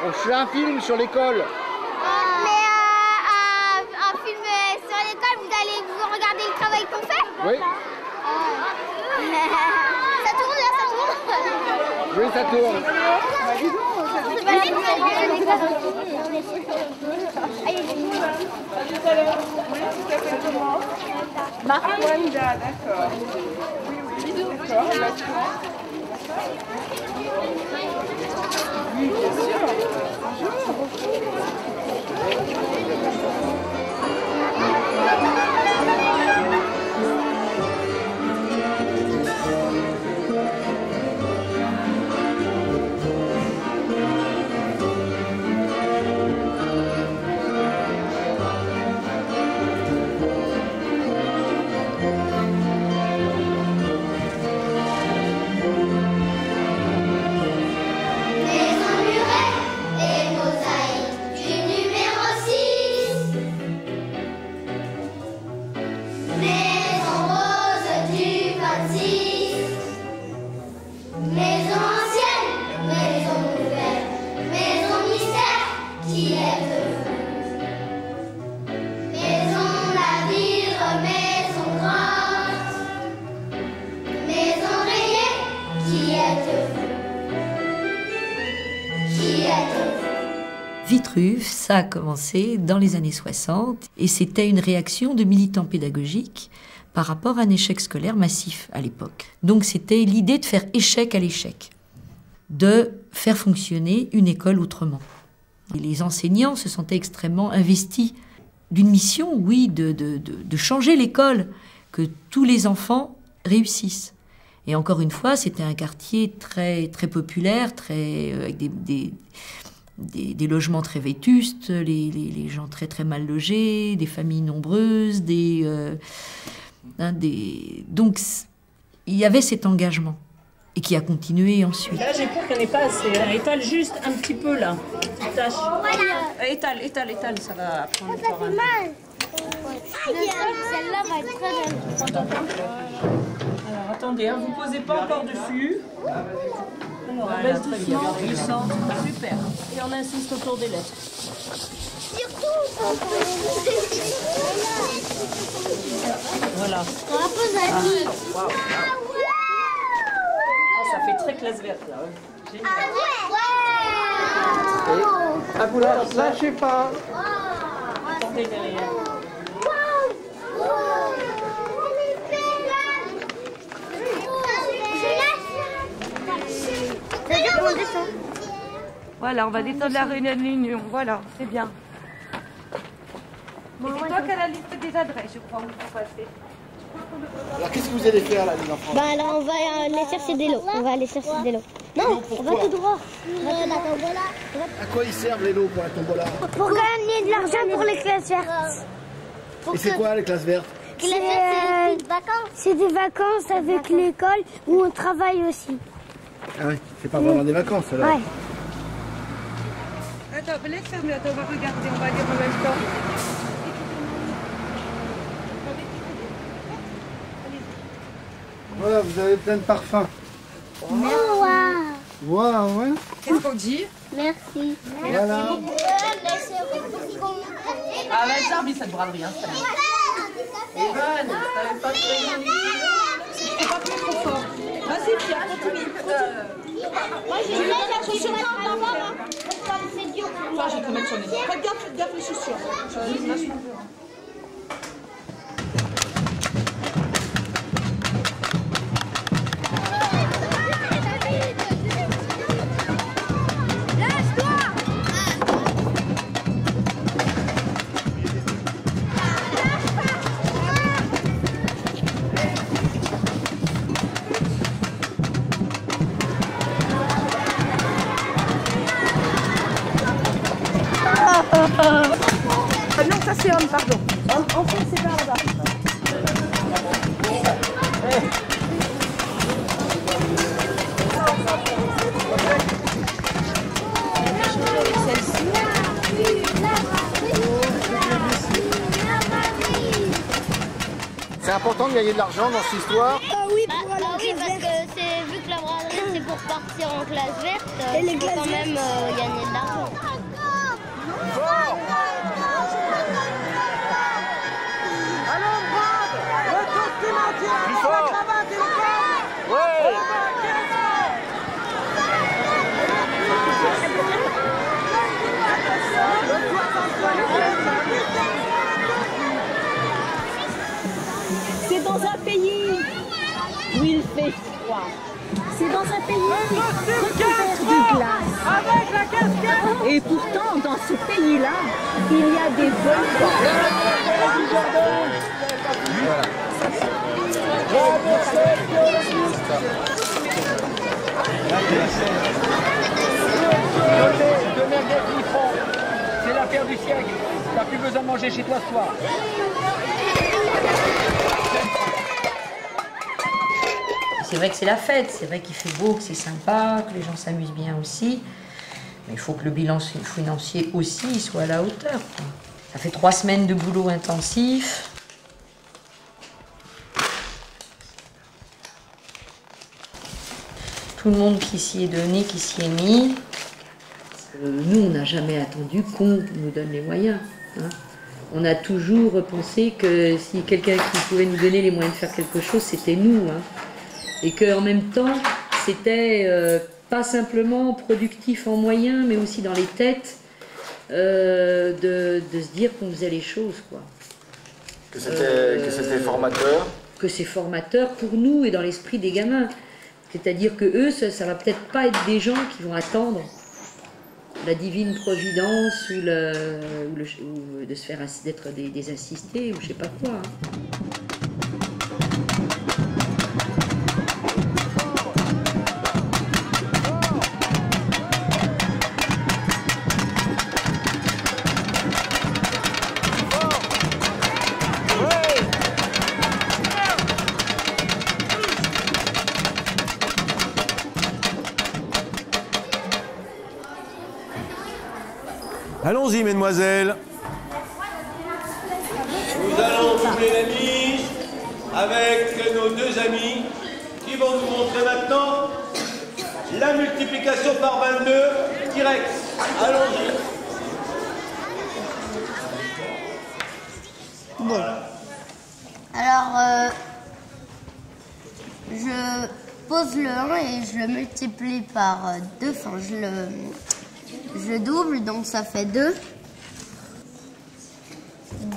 On fait un film sur l'école. Mais un film sur l'école, vous allez vous regarder le travail qu'on fait? Oui. Ça tourne là, ça tourne? Oui, ça tourne. Wanda, d'accord. Oui, d'accord. Oui, bien sûr. Vitruve, ça a commencé dans les années 60 et c'était une réaction de militants pédagogiques par rapport à un échec scolaire massif à l'époque. Donc c'était l'idée de faire échec à l'échec, de faire fonctionner une école autrement. Et les enseignants se sentaient extrêmement investis d'une mission, oui, de changer l'école, que tous les enfants réussissent. Et encore une fois, c'était un quartier très, très populaire, avec des logements très vétustes, les gens très très mal logés, des familles nombreuses, donc il y avait cet engagement et qui a continué ensuite. Là j'ai peur qu'elle n'ait pas assez, elle étale juste un petit peu là, petite tache. Voilà. Étale, ça va prendre encore un peu. Celle-là va être très belle. Alors attendez, hein, vous posez pas encore dessus. Alors, on baisse doucement, glissante, super. Et on insiste autour des lettres. Voilà. Wow. Oh, ça fait très classe verte là. Génial. Ah, vous lâchez pas. Attendez derrière. Voilà, on va détendre la réunion. Voilà, c'est bien. Et c'est toi qui as la liste des adresses, je crois, où il faut passer. Alors qu'est-ce que vous allez faire là, les enfants? Bah alors on va aller chercher des lots. On va aller chercher des lots. Non, on va tout droit. À quoi ils servent les lots pour la tombola? Pour gagner de l'argent pour les classes vertes. Et c'est quoi les classes vertes? C'est des vacances avec l'école où on travaille aussi. Ah oui, c'est pas vraiment des vacances alors. Ouais. Attends, laisse fermer, attends, on va regarder, on va lire en même temps. Voilà, vous avez plein de parfums. Waouh, ouais. Qu'est-ce qu'on dit? Merci. Voilà. Ah, va être ça ne braderie, hein, ça. Evan, t'avais pas de c'est pas plus trop fort. Vas-y, viens, continue. Moi, je vais mettre la chaussure d'abord. C'est dur. Toi, je vais te mettre sur les nez. Faites gaffe les chaussures. Non, ça c'est homme, pardon. En fait, c'est par là-bas. C'est important de gagner de l'argent dans cette histoire. Oui, parce que vu que la braderie c'est pour partir. réussir en classe verte, il faut quand même gagner de l'argent. Allons, brave! Le costume entier! Plus fort! La cravate et le corps! Ouais! C'est dans un pays où il fait froid. C'est dans un pays recouvert de glace. Avec la casquette! Et pourtant, dans ce pays-là, il y a des volcans. C'est l'affaire du siècle. T'as plus besoin de manger chez toi ce soir. C'est vrai que c'est la fête, c'est vrai qu'il fait beau, que c'est sympa, que les gens s'amusent bien aussi. Mais il faut que le bilan financier aussi soit à la hauteur, quoi. Ça fait 3 semaines de boulot intensif. Tout le monde qui s'y est donné, qui s'y est mis. Nous, on n'a jamais attendu qu'on nous donne les moyens, hein. On a toujours pensé que si quelqu'un qui pouvait nous donner les moyens de faire quelque chose, c'était nous, hein. Et qu'en même temps, c'était pas simplement productif en moyens, mais aussi dans les têtes, de se dire qu'on faisait les choses, quoi. Que c'était formateur. Que c'est formateur pour nous et dans l'esprit des gamins. C'est-à-dire que eux, ça va peut-être pas être des gens qui vont attendre la divine providence ou de se faire d'être des assistés ou je sais pas quoi, hein. Allons-y, mesdemoiselles. Nous allons doubler la mise avec nos 2 amis qui vont nous montrer maintenant la multiplication par 22 direct. Allons-y. Bon. Alors, je pose le 1 et je le multiplie par 2. Enfin, je le double, donc ça fait 2.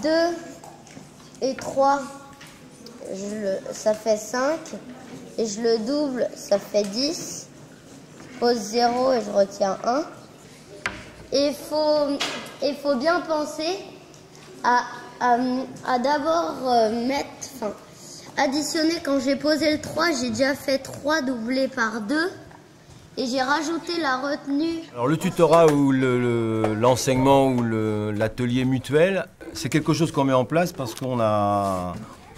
2 et 3, ça fait 5. Et je le double, ça fait 10. Je pose 0 et je retiens 1. Et il faut bien penser à d'abord additionner. Quand j'ai posé le 3, j'ai déjà fait 3 doublé par 2. Et j'ai rajouté la retenue. Alors le tutorat ou l'enseignement ou l'atelier mutuel, c'est quelque chose qu'on met en place parce qu'on a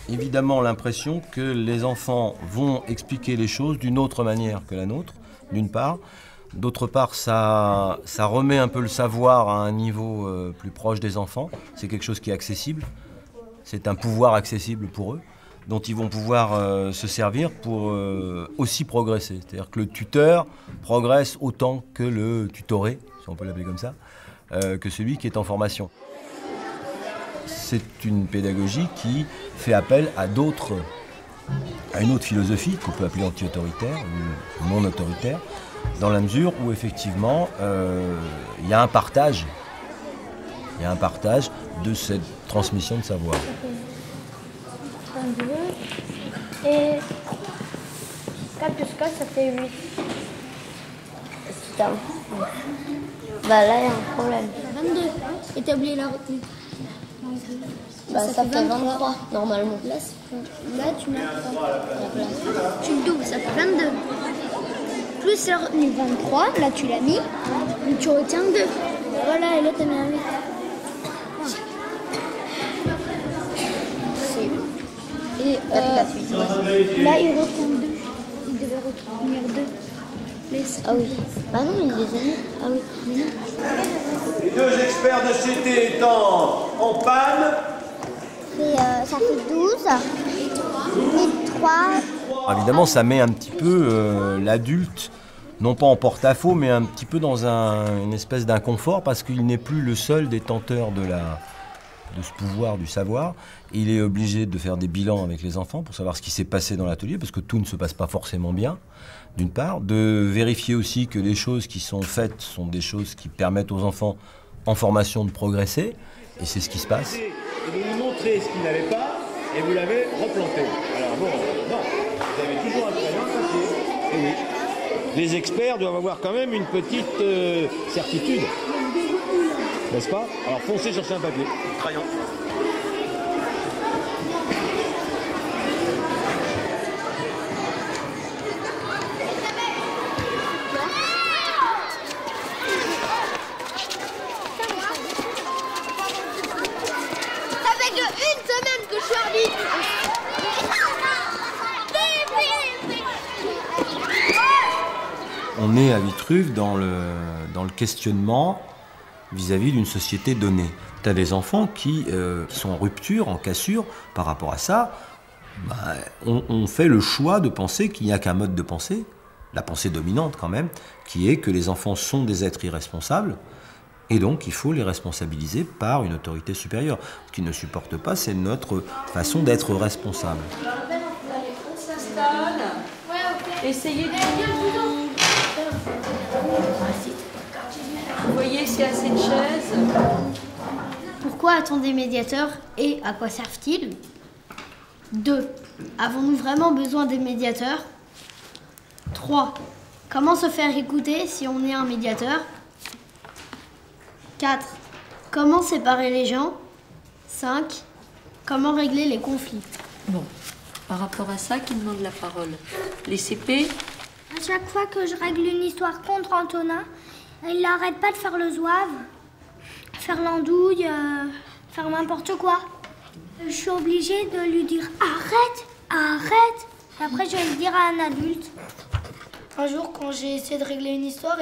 évidemment l'impression que les enfants vont expliquer les choses d'une autre manière que la nôtre, d'une part. D'autre part, ça remet un peu le savoir à un niveau plus proche des enfants. C'est quelque chose qui est accessible. C'est un pouvoir accessible pour eux, dont ils vont pouvoir se servir pour aussi progresser. C'est-à-dire que le tuteur progresse autant que le tutoré, si on peut l'appeler comme ça, que celui qui est en formation. C'est une pédagogie qui fait appel à une autre philosophie qu'on peut appeler anti-autoritaire ou non autoritaire, dans la mesure où effectivement il y a un partage de cette transmission de savoir. 32 et 4 plus 4 ça fait 8. Putain. Bah là il y a un problème. 22. Et t'as oublié la retenue. Bah ça fait 23 normalement. Là tu mets 3 à la place. Tu le doubles, ça fait 22. Plus la retenue 23, là tu l'as mis, donc tu retiens 2. Voilà, et là t'as mis un 8. Et là, il retient 2. Il devait retenir 2. Ah oui. Bah non, il les a mis. Ah oui. Mais non. Les 2 experts de CT étant en panne. Ça fait 12. Et 3. Évidemment, ça met un petit peu l'adulte non pas en porte-à-faux, mais un petit peu dans une espèce d'inconfort, parce qu'il n'est plus le seul détenteur de ce pouvoir du savoir. Il est obligé de faire des bilans avec les enfants pour savoir ce qui s'est passé dans l'atelier, parce que tout ne se passe pas forcément bien, d'une part. De vérifier aussi que les choses qui sont faites sont des choses qui permettent aux enfants en formation de progresser, et c'est ce qui se passe. Et de lui montrer ce qui n'allait pas, et vous l'avez replanté. Alors bon, non, vous avez toujours un crayon, un papier. Et oui. Les experts doivent avoir quand même une petite certitude. N'est-ce pas? Alors foncez chercher un papier. Crayon. Ça fait que 1 semaine que je suis arbitre. On est à Vitruve dans le questionnement vis-à-vis d'une société donnée. Tu as des enfants qui sont en rupture, en cassure par rapport à ça. On fait le choix de penser qu'il n'y a qu'un mode de pensée, la pensée dominante quand même, qui est que les enfants sont des êtres irresponsables, et donc il faut les responsabiliser par une autorité supérieure. Ce qu'ils ne supportent pas, c'est notre façon d'être responsable. On s'installe. Essayez de... Vous voyez s'il y a assez de chaises. Pourquoi a-t-on des médiateurs et à quoi servent-ils? 2. Avons-nous vraiment besoin des médiateurs? 3. Comment se faire écouter si on est un médiateur? 4. Comment séparer les gens? 5. Comment régler les conflits? Bon, par rapport à ça, qui demande la parole? Les CP? À chaque fois que je règle une histoire contre Antonin, il n'arrête pas de faire le zouave, faire l'andouille, faire n'importe quoi. Je suis obligée de lui dire arrête, arrête. Et après, je vais le dire à un adulte. Un jour, quand j'ai essayé de régler une histoire,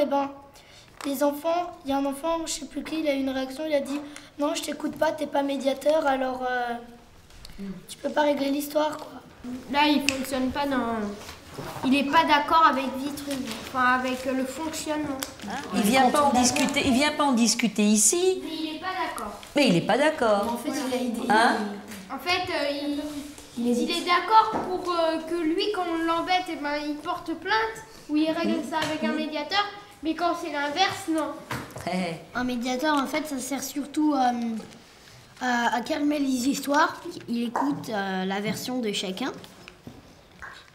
les enfants, il y a un enfant, je sais plus qui, il a eu une réaction, il a dit non, je t'écoute pas, t'es pas médiateur, alors tu peux pas régler l'histoire, quoi. Là, il fonctionne pas dans... Il n'est pas d'accord avec Vitruve, enfin avec le fonctionnement. Il vient pas en discuter. Il vient pas en discuter ici. Mais il n'est pas d'accord. Mais il n'est pas d'accord. En fait, il a idée. Hein? En fait, il est d'accord pour que lui, quand on l'embête, il porte plainte ou il règle ça avec un médiateur. Mais quand c'est l'inverse, non. Un médiateur, en fait, ça sert surtout à calmer les histoires. Il écoute la version de chacun.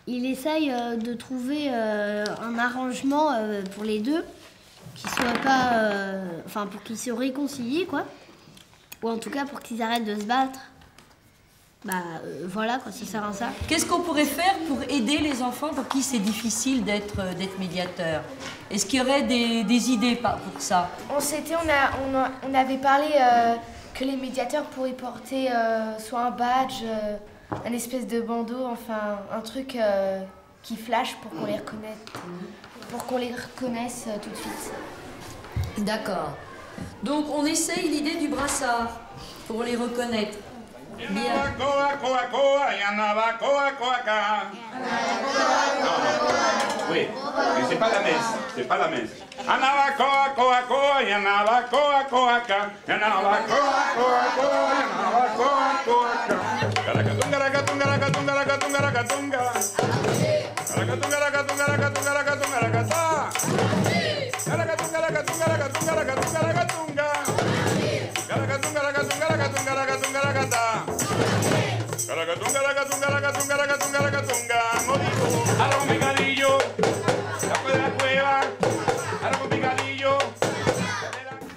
Il essaye de trouver un arrangement pour les deux, qui soit pas, pour qu'ils se réconcilient, quoi. Ou en tout cas pour qu'ils arrêtent de se battre. Voilà, quoi, ça sert à ça. Qu'est-ce qu'on pourrait faire pour aider les enfants pour qui c'est difficile d'être médiateur? Est-ce qu'il y aurait des idées pour ça? On avait parlé que les médiateurs pourraient porter soit un badge, un espèce de bandeau, enfin un truc qui flash pour qu'on les reconnaisse tout de suite. D'accord. Donc on essaye l'idée du brassard pour les reconnaître. Bien. Oui, mais c'est pas la messe, c'est pas la messe.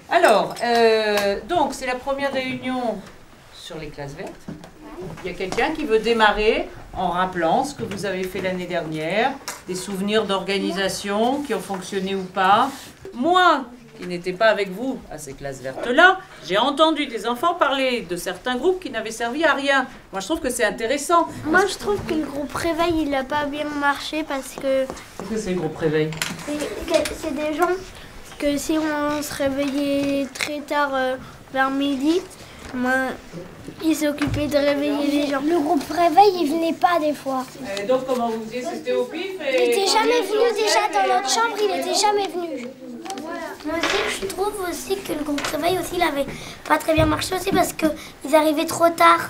Alors, donc c'est la première réunion sur les classes vertes. Il y a quelqu'un qui veut démarrer en rappelant ce que vous avez fait l'année dernière, des souvenirs d'organisation qui ont fonctionné ou pas. Moi, qui n'étais pas avec vous à ces classes vertes-là, j'ai entendu des enfants parler de certains groupes qui n'avaient servi à rien. Moi, je trouve que c'est intéressant. Moi, je trouve que le groupe réveil, il n'a pas bien marché parce que... Qu'est-ce que c'est le groupe réveil? C'est des gens que si on se réveillait très tard vers midi, Il s'occupait de réveiller les gens. Le groupe réveil, il venait pas des fois. Et donc, comment vous faisiez? C'était au pif Il était jamais venu déjà dans notre chambre, il était jamais venu. Moi aussi, je trouve aussi que le groupe réveil aussi, il avait pas très bien marché aussi parce qu'ils arrivaient trop tard.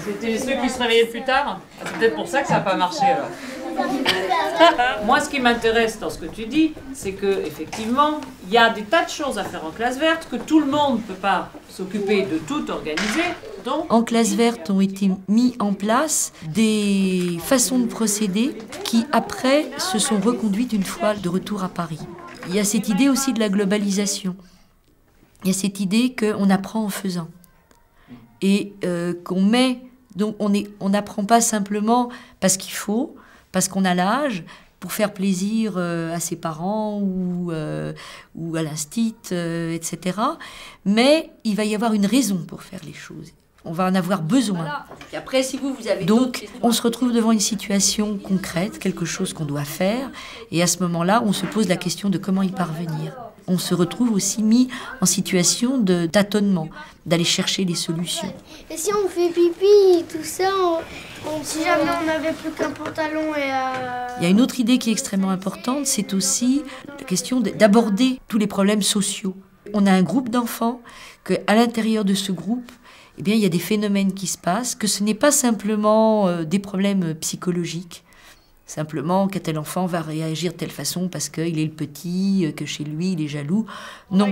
C'était ceux qui se réveillaient plus tard? C'est peut-être pour ça que ça n'a pas marché alors. Moi, ce qui m'intéresse dans ce que tu dis, c'est que effectivement, il y a des tas de choses à faire en classe verte, que tout le monde ne peut pas s'occuper de tout organiser. Donc, en classe verte ont été mis en place des façons de procéder qui, après, se sont reconduites une fois de retour à Paris. Il y a cette idée aussi de la globalisation. Il y a cette idée qu'on apprend en faisant. Et qu'on met... Donc on n'apprend pas simplement parce qu'il faut, parce qu'on a l'âge, pour faire plaisir à ses parents ou à l'instit, etc. Mais il va y avoir une raison pour faire les choses. On va en avoir besoin. voilà. Et après, si vous avez Donc, on se retrouve devant une situation concrète, quelque chose qu'on doit faire. Et à ce moment-là, on se pose la question de comment y parvenir. On se retrouve aussi mis en situation de tâtonnement, d'aller chercher des solutions. Et si on fait pipi, tout ça, si jamais on n'avait plus qu'un pantalon et... Il y a une autre idée qui est extrêmement importante, c'est aussi la question d'aborder tous les problèmes sociaux. On a un groupe d'enfants, qu'à l'intérieur de ce groupe, eh bien, il y a des phénomènes qui se passent, que ce n'est pas simplement des problèmes psychologiques. Simplement qu'un tel enfant va réagir de telle façon parce qu'il est le petit, que chez lui il est jaloux. Non,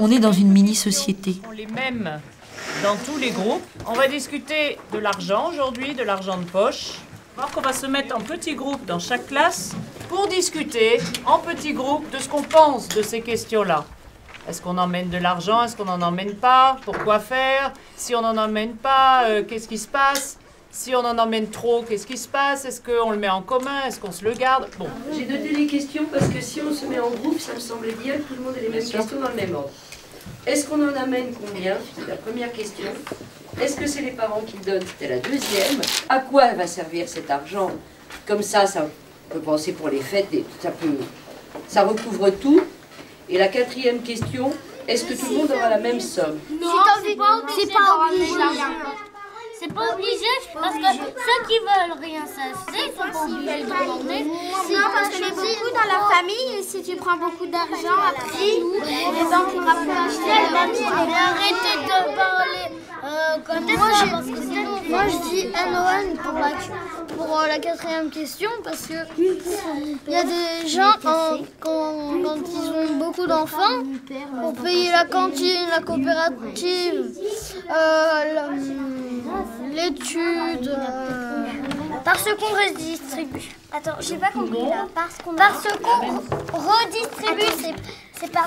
on est dans une mini-société. On les mêmes dans tous les groupes. On va discuter de l'argent aujourd'hui, de l'argent de poche. Alors qu'on va se mettre en petits groupes dans chaque classe pour discuter en petits groupes de ce qu'on pense de ces questions-là. Est-ce qu'on emmène de l'argent? Est-ce qu'on n'en emmène pas? Pourquoi faire? Si on n'en emmène pas, qu'est-ce qui se passe? Si on en emmène trop, qu'est-ce qui se passe? Est-ce qu'on le met en commun? Est-ce qu'on se le garde? Bon. J'ai noté les questions parce que si on se met en groupe, ça me semble bien que tout le monde ait les mêmes questions dans le même ordre. Est-ce qu'on en amène combien? C'est la première question. Est-ce que c'est les parents qui le donnent? C'était la deuxième. À quoi va servir cet argent? Comme ça, on peut penser pour les fêtes, ça recouvre tout. Et la quatrième question, est-ce que tout le monde aura la même somme? Non, c'est pas obligé. C'est pas obligé parce que ceux qui veulent rien s'acheter, ils sont pas obligés de demander. Non, parce que c'est beaucoup dans la famille et si tu prends beaucoup d'argent après, les gens qui pourra plus acheter. Arrêtez de parler. Moi je dis NON pour la quatrième question parce que il y a des gens quand ils ont beaucoup d'enfants pour payer la cantine, la coopérative, l'étude, parce qu'on redistribue. Attends, j'ai pas compris là. Parce qu'on redistribue,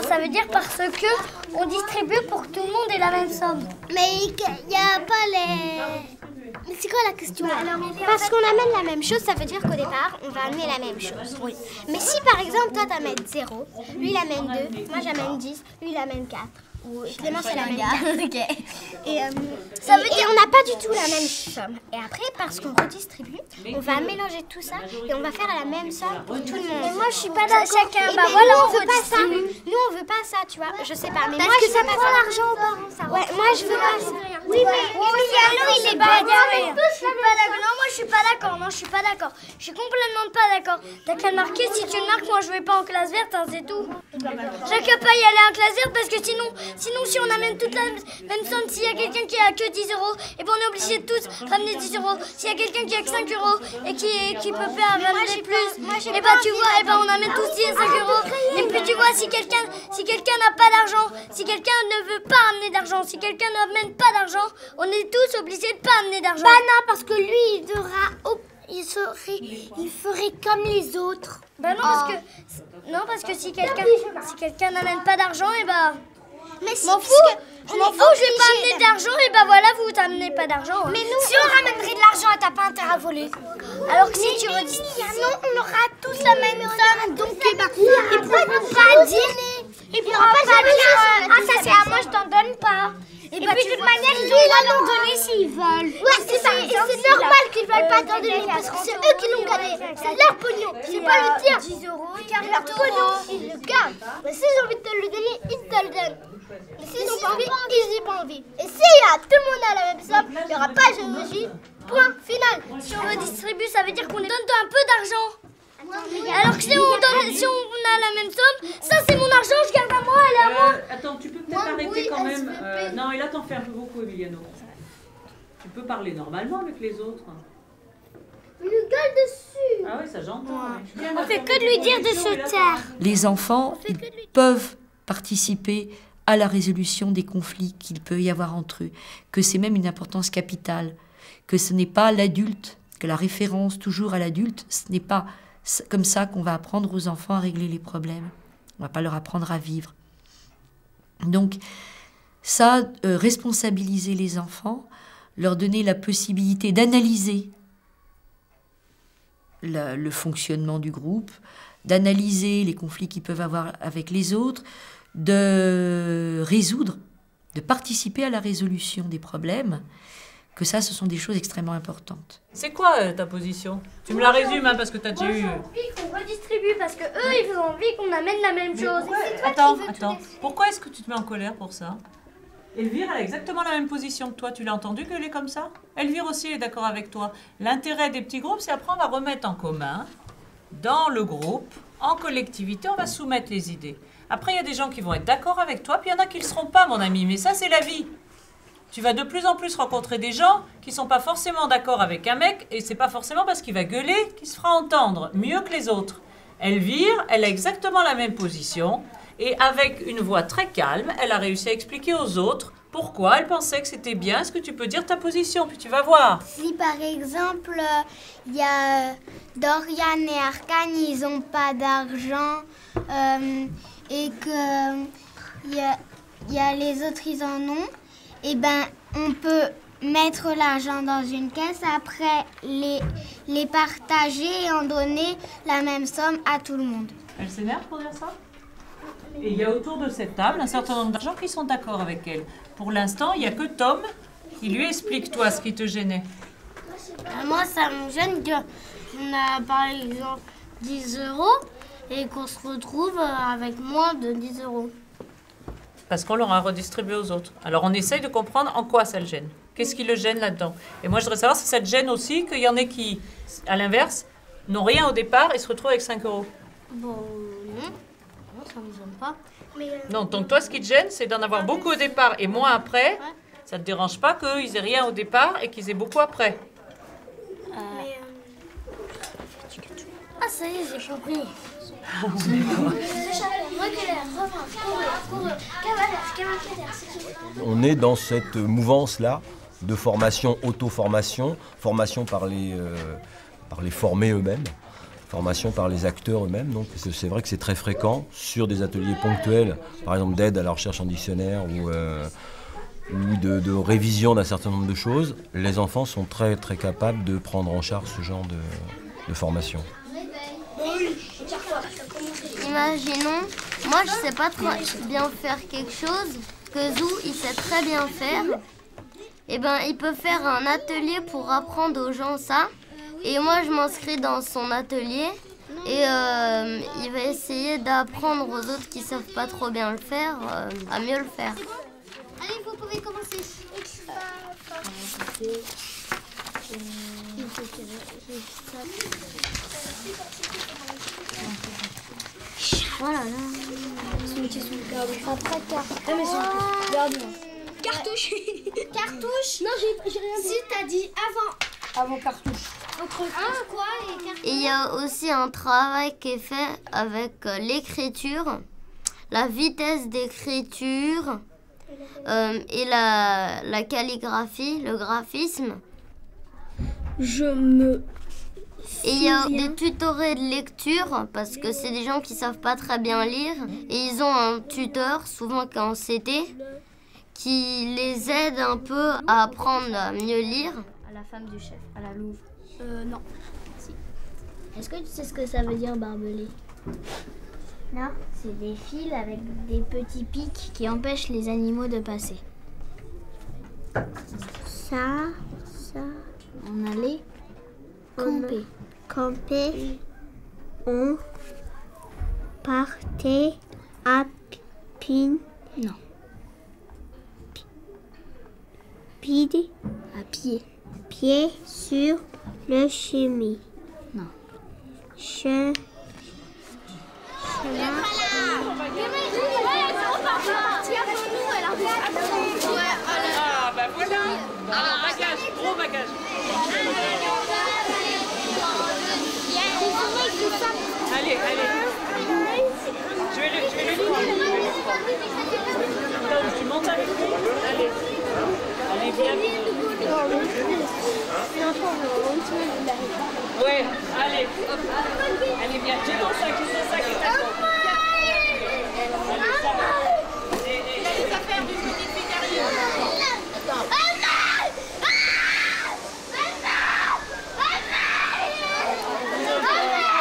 ça veut dire parce que on distribue pour que tout le monde ait la même somme. Mais il n'y a pas les... Mais c'est quoi la question? Parce qu'on amène la même chose, ça veut dire qu'au départ, on va amener la même chose. Oui. Mais si par exemple, toi t'amènes 0, lui il amène 2, moi j'amène 10, lui il amène 4. Clémence elle amène 4. Okay. Et ça veut dire on n'a pas du tout la même somme. Et après, parce qu'on redistribue, on va mélanger tout ça et on va faire la même somme pour tout le monde. Mais moi je suis pas d'accord. Chacun, bah voilà, on veut pas ça. Nous on veut pas ça, tu vois. Je sais pas. Mais parce moi que ça prend l'argent aux parents, ça. Ouais, moi je veux pas ça. Oui, mais Yannou il est pas d'accord. Non, moi je suis pas d'accord. Non, je suis pas d'accord. Je suis complètement pas d'accord. T'as qu'à marquer, si tu le marques, moi je vais pas en classe verte, hein, c'est tout. Chacun pas y aller en classe verte parce que sinon si on amène toute la même somme, s'il y a quelqu'un qui a que 10 euros, et ben on est obligé de tous ramener 10 euros. S'il y a quelqu'un qui a que 5 euros et qui peut pas ramener plus, et ben tu vois, et ben on amène tous 10 et 5 euros. Et puis tu vois, si quelqu'un n'a pas d'argent, si quelqu'un ne veut pas amener d'argent, si quelqu'un n'amène pas d'argent, on est tous obligés de pas amener d'argent. Bah non, parce que lui, il ferait comme les autres. Bah non, parce que si quelqu'un n'amène pas d'argent, et ben... Mais si, m'en fous, je vais pas amener d'argent, et ben voilà, vous t'amenez pas d'argent. Mais nous, si on ramènerait de l'argent, t'as pas intérêt à voler. Alors que si tu redistribues, non, on aura tous la même somme, donc ils pourront pas dire, ils pourront pas dire, ah ça c'est à moi, je t'en donne pas. Et puis de toute manière, ils vont l'en donner s'ils veulent. Ouais, c'est ça. Et c'est normal qu'ils veulent pas t'en donner parce que c'est eux qui l'ont gagné. C'est leur pognon, c'est pas le tien. 10 euros, ils gardent leur pognon, ils le gardent. Mais s'ils ont envie de te le donner, ils te le donnent. choisir. Et s'ils n'ont pas envie, ils n'ont pas envie. Et si tout le monde a la même somme, il n'y aura pas de géologie. Point final. Si on redistribue, ça veut dire qu'on donne un peu d'argent. Alors que si on a la même somme, ça c'est mon argent, je garde à moi, elle est à moi. Attends, tu peux peut-être arrêter quand même. Non, et là t'en fais un peu beaucoup, Emiliano. Tu peux parler normalement avec les autres. On nous gueule dessus. Ah oui, ça j'entends. On fait que de lui dire de se taire. Les enfants peuvent participer à la résolution des conflits qu'il peut y avoir entre eux, que c'est même une importance capitale, que ce n'est pas l'adulte, que la référence toujours à l'adulte, ce n'est pas comme ça qu'on va apprendre aux enfants à régler les problèmes. On ne va pas leur apprendre à vivre. Donc, ça, responsabiliser les enfants, leur donner la possibilité d'analyser le fonctionnement du groupe, d'analyser les conflits qu'ils peuvent avoir avec les autres, de résoudre, de participer à la résolution des problèmes, que ça, ce sont des choses extrêmement importantes. C'est quoi ta position? Tu me la résumes, hein, parce que tu as déjà eu... J'ai envie qu'on redistribue, parce que eux, ils ont envie qu'on amène la même chose. Attends. Pourquoi est-ce que tu te mets en colère pour ça? Elvire, elle a exactement la même position que toi. Tu l'as entendu gueuler comme ça? Elvire aussi est d'accord avec toi. L'intérêt des petits groupes, c'est après on va remettre en commun, dans le groupe, en collectivité, on va soumettre les idées. Après, il y a des gens qui vont être d'accord avec toi, puis il y en a qui ne le seront pas, mon ami. Mais ça, c'est la vie. Tu vas de plus en plus rencontrer des gens qui ne sont pas forcément d'accord avec un mec, et c'est pas forcément parce qu'il va gueuler qu'il se fera entendre mieux que les autres. Elvire, elle a exactement la même position. Et avec une voix très calme, elle a réussi à expliquer aux autres pourquoi elle pensait que c'était bien. Est-ce que tu peux dire ta position? Puis tu vas voir. Si par exemple, il y a Dorian et Arkane, ils n'ont pas d'argent et que il y a les autres, ils en ont, et ben on peut mettre l'argent dans une caisse, après les partager et en donner la même somme à tout le monde. Elle s'énerve pour dire ça? Et il y a autour de cette table un certain nombre de gens qui sont d'accord avec elle. Pour l'instant, il n'y a que Tom qui lui explique, toi, ce qui te gênait. Moi, ça me gêne qu'on a par exemple 10 € et qu'on se retrouve avec moins de 10 €. Parce qu'on leur a redistribué aux autres. Alors on essaye de comprendre en quoi ça le gêne. Qu'est-ce qui le gêne là-dedans? Et moi, je voudrais savoir si ça te gêne aussi qu'il y en ait qui, à l'inverse, n'ont rien au départ et se retrouvent avec 5 €. Bon, non. Ça me gêne pas. Non, donc toi, ce qui te gêne, c'est d'en avoir beaucoup au départ et moins après. Ça te dérange pas qu'ils aient rien au départ et qu'ils aient beaucoup après? Ah, ça y est, j'ai compris. On est dans cette mouvance-là de formation, auto-formation, formation par les formés eux-mêmes, formation par les acteurs eux-mêmes. Donc c'est vrai que c'est très fréquent sur des ateliers ponctuels, par exemple d'aide à la recherche en dictionnaire ou de révision d'un certain nombre de choses. Les enfants sont très très capables de prendre en charge ce genre de formation. Imaginons, moi je sais pas très bien faire quelque chose, que Zou il sait très bien faire. Et ben il peut faire un atelier pour apprendre aux gens ça. Et moi je m'inscris dans son atelier et il va essayer d'apprendre aux autres qui savent pas trop bien le faire à mieux le faire. Allez, vous pouvez commencer. Voilà. Cartouche. Cartouche. Non, j'ai rien dit. Si t'as dit avant cartouche. Entre quoi et cartouche. Et il y a aussi un travail qui est fait avec l'écriture, la vitesse d'écriture et la calligraphie, le graphisme. Et il y a des tutorés de lecture, parce que c'est des gens qui savent pas très bien lire. Et ils ont un tuteur, souvent qui est en CT, qui les aide un peu à apprendre à mieux lire. À la femme du chef, à la Louve. Non. Si. Est-ce que tu sais ce que ça veut dire barbelé? Non. C'est des fils avec des petits pics qui empêchent les animaux de passer. Ça. On allait camper. Camper. On partait à Pin. Non. Rapide. À pied. Pied sur le chemin. Non. Chemin. Ah bah voilà. Alors bagage, gros bagage. Allez, allez. Je vais le prendre. Tu montes avec lui. Allez. Allez, viens. Ouais, allez. Hop. Allez, viens. J'ai ton sac et ta tête. Allez, ça va. Et les affaires du petit Picario.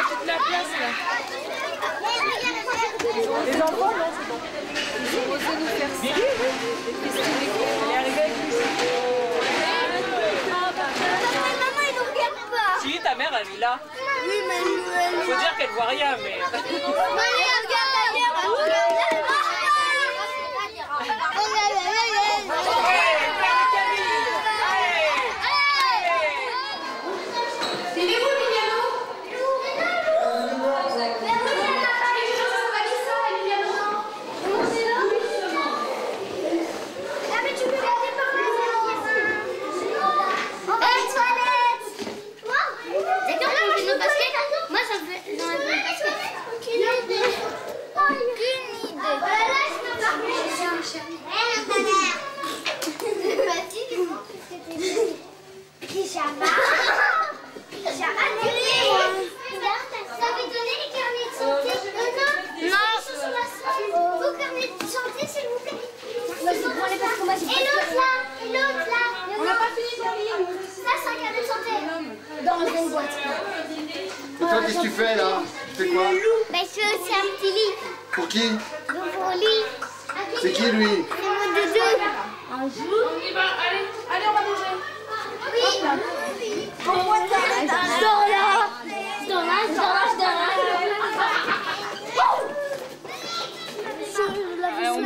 Toute la place là. Les enfants, non, c'est bon. Ils ont osé nous faire ça. Elle est arrivée avec lui. Maman, elle nous regarde pas. Si, ta mère, elle est là. Oui, mais elle Faut dire qu'elle voit rien, mais... Maman, elle regarde derrière. Elle regarde. Et toi, qu'est-ce que tu fais là? Tu fais quoi? Bah, je fais aussi un petit lit. Pour qui? Pour lui. C'est qui lui? C'est mon doudou. On y va, allez, allez, on va manger. Oui. Pourquoi t'as là? Je dors là. Je dors là, je dors là, je dors là.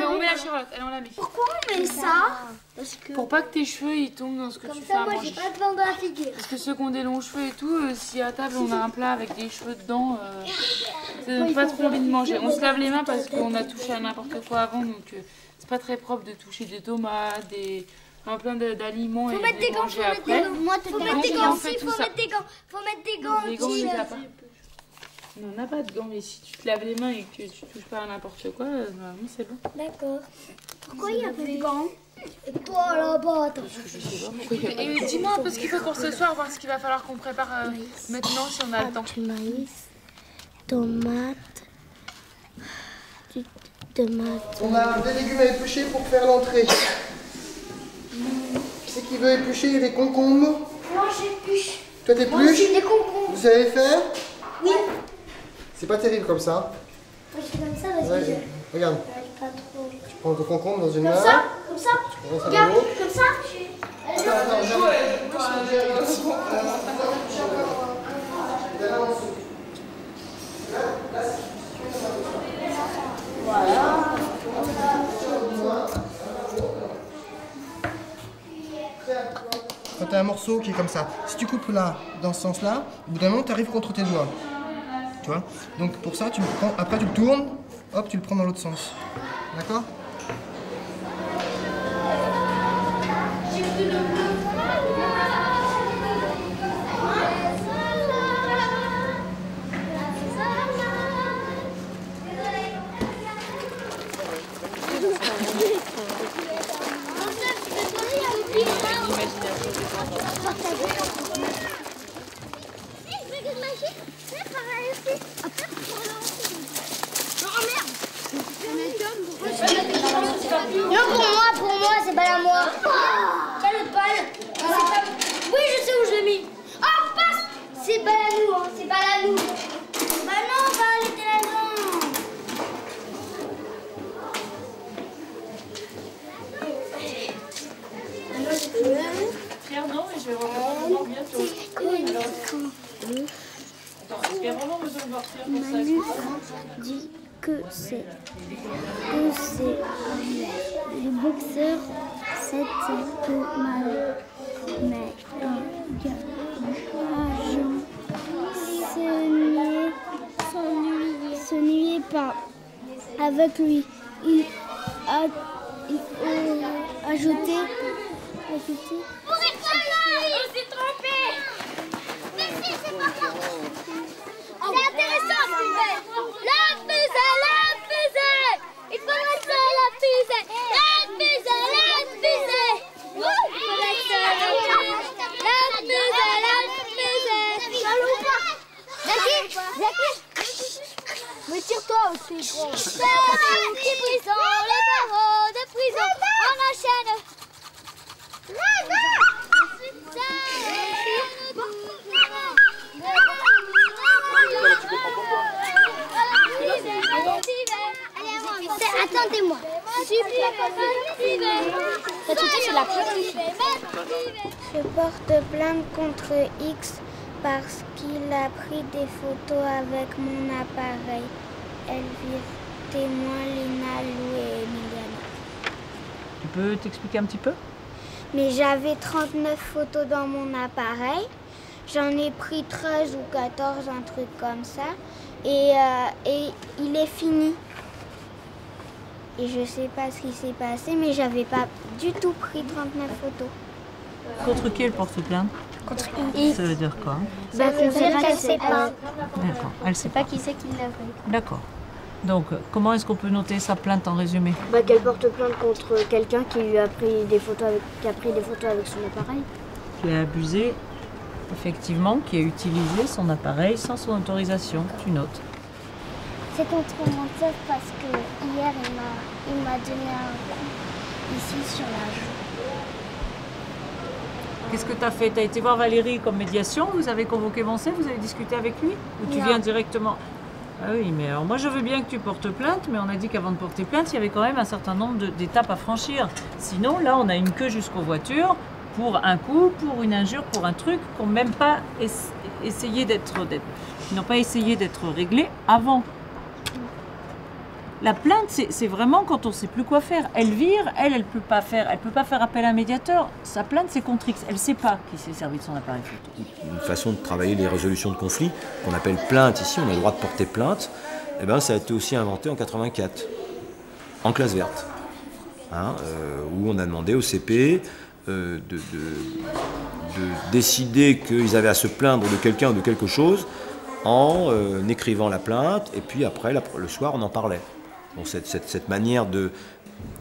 On met la Charlotte, allez on la met. Pourquoi on met ça? Parce que... Pour pas que tes cheveux ils tombent dans ce que tu fais à Comme ça, moi j'ai manger. pas de vent dans la figure. Parce que ceux qui ont des longs cheveux et tout, si à table on a un plat avec des cheveux dedans, ça donne pas trop envie de manger. On se lave les mains parce qu'on a touché à n'importe quoi avant, donc c'est pas très propre de toucher des tomates, enfin, plein d'aliments et Mettre des de gants, manger faut mettre après. des gants. Moi, faut mettre des gants aussi, faut mettre des gants. Faut mettre des gants. Les gants, on les a pas. Non, on n'a pas de gants, mais si tu te laves les mains et que tu touches pas à n'importe quoi, normalement c'est bon. D'accord. Pourquoi il y a pas de gants? Oh là-bas, attends. Et dis-moi un peu ce qu'il faut pour ce soir, voir ce qu'il va falloir qu'on prépare maintenant si on a le temps. Du maïs, tomates, tomates. On a des légumes à éplucher pour faire l'entrée. Qui c'est qui veut éplucher les concombres? Moi j'épluche. Toi t'épluches? Des concombres. Vous savez faire? Oui. C'est pas terrible comme ça. Moi je fais comme ça parce que Ouais, regarde, j'arrive pas trop. tu prends ton concombre dans une main. Comme ça? Comme ça? Tu prends ça dans Regarde, l'eau. comme ça? Quand tu as un morceau qui est comme ça, si tu coupes là, dans ce sens-là, au bout d'un moment, tu arrives contre tes doigts. Tu vois? Donc pour ça, tu le prends, après tu le tournes, hop, tu le prends dans l'autre sens. D'accord? Non, pour moi, c'est balle à moi. Pas le balle. Oui, je sais où je l'ai mis. Oh, passe. C'est balle à nous, hein. C'est balle à nous. Bah non, balle était là-dedans. Pierre, non, mais je vais reprendre bientôt. Attends, est-ce qu'il y a vraiment besoin de voir Pierre pour ça? Manu dit que c'est le boxeur, 7 que mais s'ennuyait pas avec lui. Il a ajouté. On s'est trompé. Merci, c'est pas grave. C'est intéressant, Sylvain. La fusée. Il faudrait que la fusée. La fusée. Il faudrait que la fusée. Allô, pas. Zaki. Mais tire-toi aussi, gros. Petit prison, les barreaux de prison. On enchaîne. Attendez-moi. Je porte plainte contre X parce qu'il a pris des photos avec mon appareil. Elvire, témoin, Lina, Lou et Emiliana. Tu peux t'expliquer un petit peu? Mais j'avais 39 photos dans mon appareil. J'en ai pris 13 ou 14, un truc comme ça. Et il est fini. Et je sais pas ce qui s'est passé, mais j'avais pas du tout pris 39 photos. Contre qui elle porte plainte? Contre X. Ça veut dire quoi? Ça veut dire qu'elle sait pas. D'accord, elle sait pas. Qui c'est qui l'a fait. D'accord. Donc, comment est-ce qu'on peut noter sa plainte en résumé? Qu'elle porte plainte contre quelqu'un qui lui a pris des photos avec son appareil. Qui a abusé, effectivement, qui a utilisé son appareil sans son autorisation. Tu notes. C'est contre mon chef parce que hier il m'a donné un coup ici sur la joue. Qu'est-ce que tu as fait? Tu as été voir Valérie comme médiation? Vous avez convoqué Moncef? Vous avez discuté avec lui? Ou tu viens directement? Ah oui, mais alors moi je veux bien que tu portes plainte, mais on a dit qu'avant de porter plainte, il y avait quand même un certain nombre d'étapes à franchir. Sinon, là, on a une queue jusqu'aux voitures pour un coup, pour une injure, pour un truc qu'on n'a même pas essayé qui n'ont pas essayé d'être réglés avant. La plainte, c'est vraiment quand on ne sait plus quoi faire. Elvire, elle peut pas faire appel à un médiateur. Sa plainte, c'est contre X. Elle ne sait pas qui s'est servi de son appareil photo. Une façon de travailler les résolutions de conflits, qu'on appelle plainte ici, on a le droit de porter plainte, eh ben, ça a été aussi inventé en 84, en classe verte, où on a demandé au CP de décider qu'ils avaient à se plaindre de quelqu'un ou de quelque chose en écrivant la plainte, et puis après, le soir, on en parlait. Donc cette manière de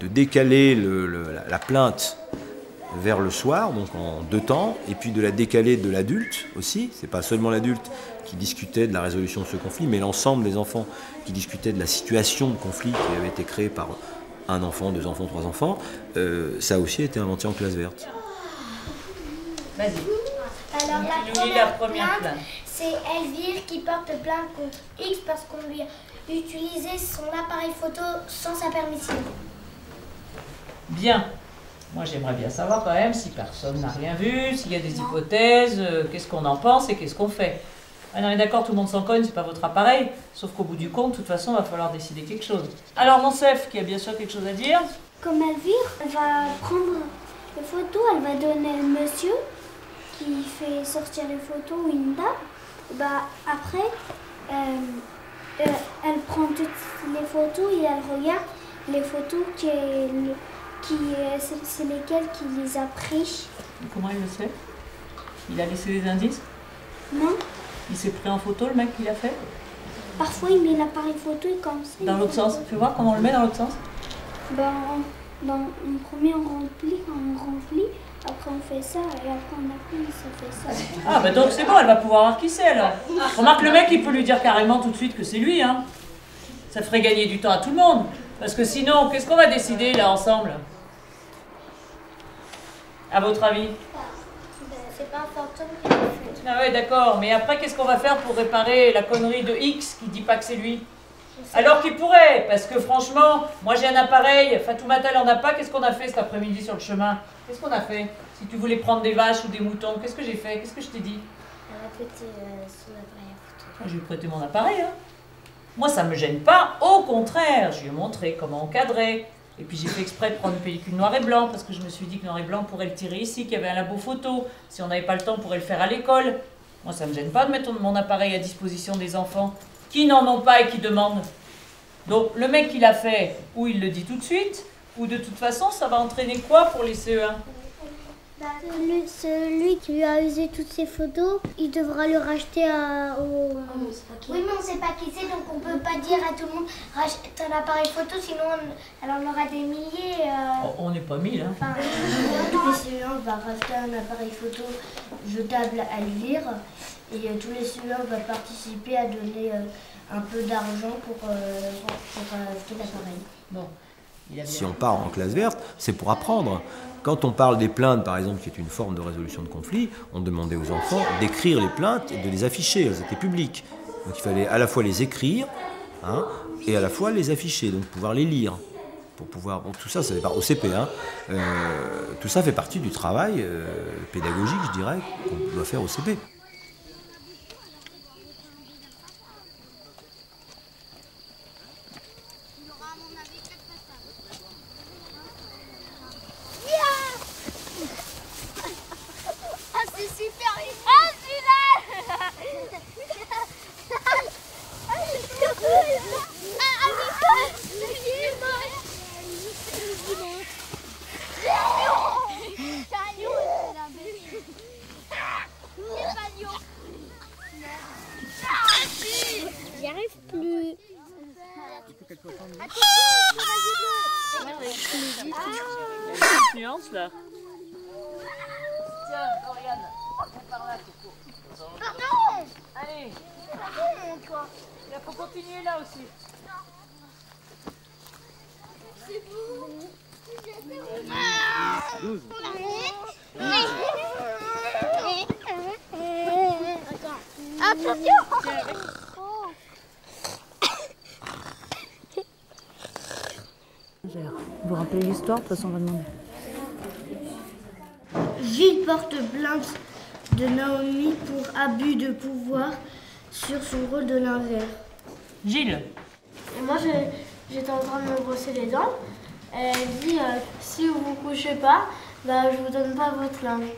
décaler la plainte vers le soir, donc en 2 temps, et puis de la décaler de l'adulte aussi. C'est pas seulement l'adulte qui discutait de la résolution de ce conflit, mais l'ensemble des enfants qui discutaient de la situation de conflit qui avait été créée par un enfant, 2 enfants, 3 enfants. Ça a aussi été inventé en classe verte. Vas-y. Alors la première plainte. C'est Elvire qui porte plainte contre X parce qu'on lui a utilisé son appareil photo sans sa permission. Bien. Moi, j'aimerais bien savoir quand même si personne n'a rien vu, s'il y a des hypothèses, qu'est-ce qu'on en pense et qu'est-ce qu'on fait. On est d'accord, tout le monde s'en cogne, c'est pas votre appareil, sauf qu'au bout du compte, de toute façon, il va falloir décider quelque chose. Alors, Moncef, qui a bien sûr quelque chose à dire. Comme Elvire, elle va prendre les photos, elle va donner le monsieur qui fait sortir les photos ou une dame. Après, elle prend toutes les photos et elle regarde les photos c'est lesquelles qui les a pris. Comment il le sait? Il a laissé des indices? Non. Il s'est pris en photo, le mec qui l'a fait? Parfois, il met l'appareil photo et comme ça. Dans l'autre sens? Fais voir comment on le met dans l'autre sens? En premier, on remplit, après on fait ça, et après on appuie, ça fait ça. Ah, bah donc c'est bon, elle va pouvoir voir qui c'est alors. Remarque, le mec, il peut lui dire carrément tout de suite que c'est lui, hein. Ça ferait gagner du temps à tout le monde. Parce que sinon, qu'est-ce qu'on va décider là ensemble? À votre avis? C'est pas un fantôme qui l'a fait. Ah ouais, d'accord. Mais après, qu'est-ce qu'on va faire pour réparer la connerie de X qui dit pas que c'est lui? Alors qu'il pourrait, parce que franchement, moi j'ai un appareil, Fatoumata elle en a pas, qu'est-ce qu'on a fait cet après-midi sur le chemin? Qu'est-ce qu'on a fait? Si tu voulais prendre des vaches ou des moutons, qu'est-ce que j'ai fait? Qu'est-ce que je t'ai dit? Elle a prêté son appareil à photo. Je lui ai prêté mon appareil, hein. Moi ça me gêne pas, au contraire, je lui ai montré comment encadrer. Et puis j'ai fait exprès de prendre une pellicule noir et blanc, parce que je me suis dit que noir et blanc, on pourrait le tirer ici, qu'il y avait un labo photo. Si on n'avait pas le temps, on pourrait le faire à l'école. Moi, ça ne me gêne pas de mettre mon appareil à disposition des enfants qui n'en ont pas et qui demandent. Donc le mec qui l'a fait, ou il le dit tout de suite, ou de toute façon, ça va entraîner quoi pour les CE1? Celui qui a usé toutes ces photos, il devra le racheter au... Oui, mais on ne sait pas qui c'est, donc on ne peut pas dire à tout le monde rachète un appareil photo, sinon on aura des milliers. On n'est pas 1000, hein. Enfin, tous les CE1 va racheter un appareil photo jetable à lire, et tous les CE1 vont participer à donner un peu d'argent pour acheter l'appareil. Bon. Si on part en classe verte, c'est pour apprendre. Quand on parle des plaintes, par exemple, qui est une forme de résolution de conflit, on demandait aux enfants d'écrire les plaintes et de les afficher. Elles étaient publiques. Donc il fallait à la fois les écrire, hein, et à la fois les afficher, donc pouvoir les lire. Pour pouvoir, bon, tout ça, ça fait partie au CP. Hein, tout ça fait partie du travail pédagogique, je dirais, qu'on doit faire au CP. J'y arrive plus. Nuance là. Tiens, Oriane, on par là, Coco. Non. Allez. Non, toi. Il faut continuer là aussi. C'est bon. 12. Attention. Vous rappelez l'histoire, de toute façon on va demander. Gilles porte plainte de Naomi pour abus de pouvoir sur son rôle de l'inverse. Gilles. Et moi j'étais en train de me brosser les dents. Elle dit si vous vous couchez pas, bah, je vous donne pas votre linge.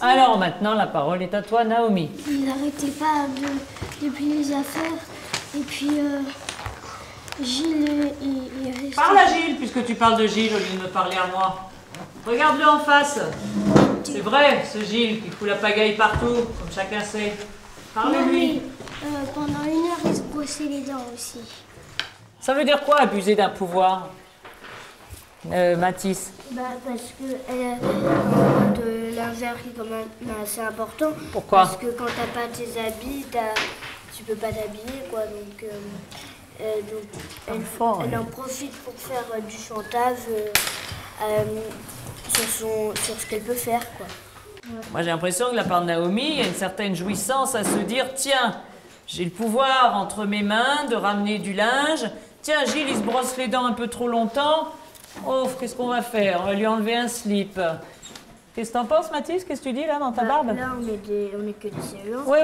Alors maintenant la parole est à toi, Naomi. Il n'arrêtait pas de plier les affaires. Et puis Gilles, il restait... Parle à Gilles, puisque tu parles de Gilles au lieu de me parler à moi. Regarde-le en face. C'est vrai, ce Gilles qui fout la pagaille partout, comme chacun sait. Parle-lui. Pendant 1 heure, il se brossait les dents aussi. Ça veut dire quoi, abuser d'un pouvoir, Mathis? Bah, parce que de l'inverse est quand même assez important. Pourquoi? Parce que quand t'as pas tes habits, tu peux pas t'habiller, quoi. Donc elle en profite pour faire du chantage sur ce qu'elle peut faire, quoi. Ouais. Moi j'ai l'impression que de la part de Naomi, il y a une certaine jouissance à se dire tiens, j'ai le pouvoir entre mes mains de ramener du linge. Tiens, Gilles, il se brosse les dents un peu trop longtemps. Oh, qu'est-ce qu'on va faire? On va lui enlever un slip. Qu'est-ce que t'en penses, Mathis? Qu'est-ce que tu dis là dans ta barbe? Là, on est que des CE1. Oui,